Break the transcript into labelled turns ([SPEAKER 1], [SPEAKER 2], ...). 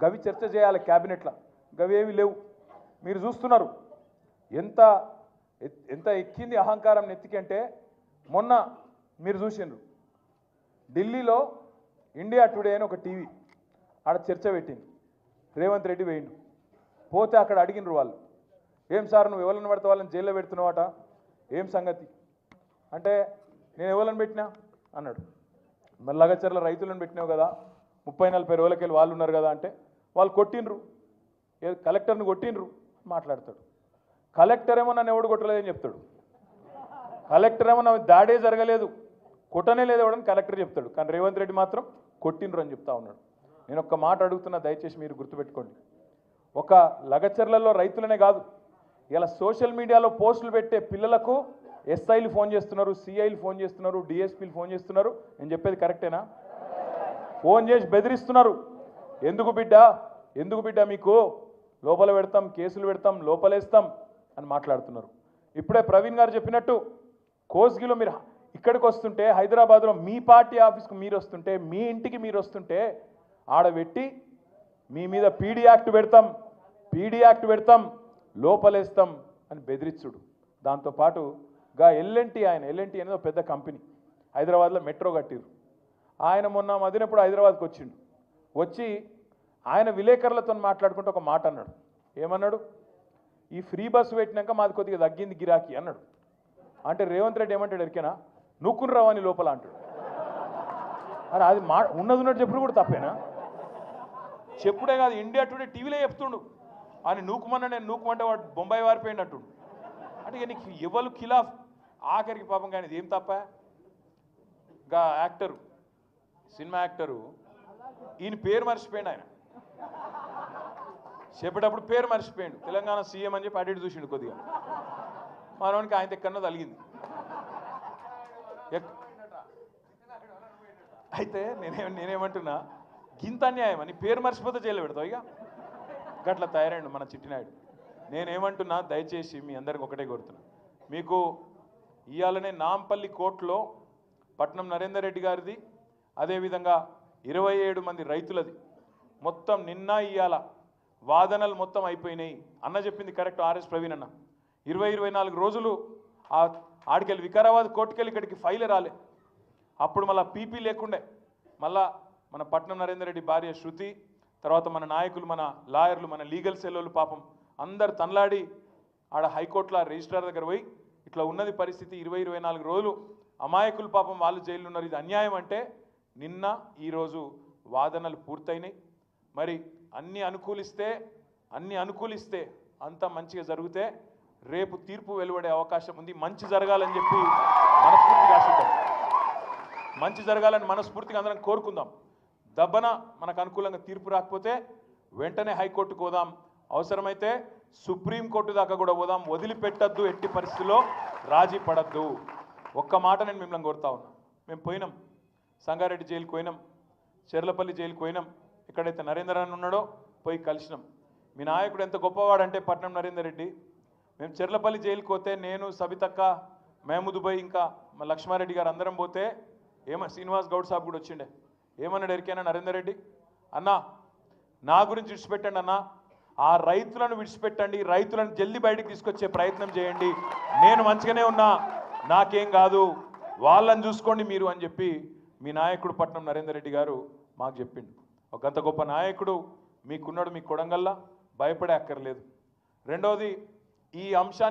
[SPEAKER 1] గవి చర్చ చేయాలి క్యాబినెట్లో, గవి ఏవి లేవు. మీరు చూస్తున్నారు ఎంత ఎంత ఎక్కింది అహంకారం నెత్తికి అంటే, మొన్న మీరు చూసిండ్రు ఢిల్లీలో ఇండియా టుడే అని ఒక టీవీ ఆడ చర్చ పెట్టింది. రేవంత్ రెడ్డి వేయిండు, పోతే అక్కడ అడిగినరు వాళ్ళు, ఏం సార్ నువ్వు ఎవరిని పడితే వాళ్ళని జైల్లో పెడుతున్నావట, ఏం సంగతి అంటే, నేను ఎవరిని పెట్టినా అన్నాడు. మరి లగచర్ల రైతులను పెట్టినావు కదా, 30-40 రోజులకెళ్ళి వాళ్ళు ఉన్నారు కదా అంటే, వాళ్ళు కొట్టినరు, కలెక్టర్ని కొట్టినరు మాట్లాడతాడు. కలెక్టర్ ఏమో నన్ను ఎవడు కొట్టలేదని చెప్తాడు. కలెక్టర్ ఏమో నా దాడే జరగలేదు, కొట్టనే లేదు ఎవడని కలెక్టర్ చెప్తాడు. కానీ రేవంత్ రెడ్డి మాత్రం కొట్టినరు అని చెప్తా ఉన్నాడు. నేను ఒక్క మాట అడుగుతున్నా, దయచేసి మీరు గుర్తుపెట్టుకోండి. ఒక లగచర్లలో రైతులనే కాదు, ఇలా సోషల్ మీడియాలో పోస్టులు పెట్టే పిల్లలకు ఎస్ఐలు ఫోన్ చేస్తున్నారు, సిఐలు ఫోన్ చేస్తున్నారు, డిఎస్పీలు ఫోన్ చేస్తున్నారు. నేను చెప్పేది కరెక్టేనా? ఫోన్ చేసి బెదిరిస్తున్నారు. ఎందుకు బిడ్డ మీకు లోపల పెడతాం, కేసులు పెడతాం, లోపలేస్తాం అని మాట్లాడుతున్నారు. ఇప్పుడే ప్రవీణ్ గారు చెప్పినట్టు కోస్గిలో మీరు ఇక్కడికి వస్తుంటే, హైదరాబాద్లో మీ పార్టీ ఆఫీస్కి మీరు వస్తుంటే, మీ ఇంటికి మీరు వస్తుంటే ఆడబెట్టి మీ మీద పీడీ యాక్ట్ పెడతాం, లోపలేస్తాం అని బెదిరించుడు. దాంతోపాటు ఎల్ఎన్టీ అనేది ఒక పెద్ద కంపెనీ, హైదరాబాద్లో మెట్రో కట్టిరు. ఆయన మొన్న మదినప్పుడు హైదరాబాద్కి వచ్చిండు. వచ్చి ఆయన విలేకరులతో మాట్లాడుకుంటూ ఒక మాట అన్నాడు. ఏమన్నాడు? ఈ ఫ్రీ బస్సు పెట్టినాక మాది కొద్దిగా తగ్గింది గిరాకీ అన్నాడు. అంటే రేవంత్ రెడ్డి ఏమంటాడు ఎరికేనా, నూక్కుని రావని లోపల అంటాడు. అరే అది ఉన్నట్టు చెప్పుడు కూడా తప్పేనా? చెప్పుడే కాదు, ఇండియా టుడే టీవీలో చెప్తుండు అని నూకుమన్నా నేను నూకుమంటే వాడు బొంబాయి వారిపోయింది అంటుండు. అంటే ఇక నీకు ఎవరు ఖిలాఫ్ ఆఖరికి పాపం. కానీ ఇది ఏం తప్ప, ఇంకా యాక్టరు, సినిమా యాక్టరు, ఈయన పేరు మర్చిపోయిండు. ఆయన చెప్పేటప్పుడు పేరు మర్చిపోయిండు. తెలంగాణ సీఎం అని చెప్పి అడిగి చూసిండు కొద్దిగా. మనవానికి ఆయన ఎక్కడన్నా తలిగింది. అయితే నేనేమంటున్నా, గింత అన్యాయం అని పేరు మర్చిపోతే జైల్లో పెడతావు. ఇక గట్ల తయారైండు మన చిట్టినాయుడు. నేనేమంటున్నా, దయచేసి మీ అందరికి ఒకటే కోరుతున్నా, మీకు ఇవాళనే నాంపల్లి కోర్టులో పట్నం నరేందర్ రెడ్డి గారిది, అదేవిధంగా 27 మంది రైతులది మొత్తం నిన్న ఇవాళ వాదనలు మొత్తం అయిపోయినాయి. అన్న చెప్పింది కరెక్ట్, ఆర్ఎస్ ప్రవీణ్ అన్న. 24 రోజులు ఆడికెళ్ళి వికారాబాద్ కోర్టుకెళ్ళి ఇక్కడికి ఫైల్ రాలే. అప్పుడు మళ్ళీ పీపీ లేకుండే. మళ్ళా మన పట్నం నరేందర్ రెడ్డి భార్య శృతి, తర్వాత మన నాయకులు, మన లాయర్లు, మన లీగల్ సెల్లోళ్ళు పాపం అందరు తనలాడి ఆడ హైకోర్టులో రిజిస్ట్రార్ దగ్గర పోయి ఇట్లా ఉన్నది పరిస్థితి, 24 రోజులు అమాయకులు పాపం వాళ్ళు జైలు ఉన్నారు, ఇది అన్యాయం అంటే నిన్న ఈరోజు వాదనలు పూర్తయినాయి. మరి అన్నీ అనుకూలిస్తే అంతా మంచిగా జరిగితే రేపు తీర్పు వెలువడే అవకాశం ఉంది. మంచి జరగాలని చెప్పి మనస్ఫూర్తిగా ఆశిద్దాం, మంచి జరగాలని మనస్ఫూర్తిగా అందరం కోరుకుందాం. దబ్బన మనకు అనుకూలంగా తీర్పు రాకపోతే వెంటనే హైకోర్టుకు పోదాం, అవసరమైతే సుప్రీంకోర్టు దాకా కూడా పోదాం. వదిలిపెట్టద్దు, ఎట్టి పరిస్థితుల్లో రాజీ పడద్దు. ఒక్క మాట నేను మిమ్మల్ని కోరుతా ఉన్నా. మేము పోయినాం, సంగారెడ్డి జైలుకి పోయినాం, చెర్లపల్లి జైలుకి పోయినాం, ఎక్కడైతే నరేందర్ అని ఉన్నాడో పోయి కలిసినాం. మీ నాయకుడు ఎంత గొప్పవాడంటే పట్నం నరేందర్ రెడ్డి, మేము చెర్లపల్లి జైలుకి పోతే నేను, సబితక్క, మహమూద్ భాయ్, ఇంకా మా లక్ష్మారెడ్డి గారు అందరం పోతే శ్రీనివాస్ గౌడ్ సాబ్ కూడా వచ్చిండే. ఏమన్నాడు ఎరికైనా నరేందర్ రెడ్డి, అన్నా నా గురించి విడిచిపెట్టండి అన్న, ఆ రైతులను విడిచిపెట్టండి, రైతులను జల్దీ బయటికి తీసుకొచ్చే ప్రయత్నం చేయండి, నేను మంచిగానే ఉన్నా, నాకేం కాదు, వాళ్ళని చూసుకోండి మీరు అని చెప్పి మీ నాయకుడు పట్నం నరేందర్ రెడ్డి గారు మాకు చెప్పిండు. ఒక అంత గొప్ప నాయకుడు మీకున్నాడు, మీ కొడంగల్లా, భయపడే అక్కర్లేదు. రెండవది, ఈ అంశాన్ని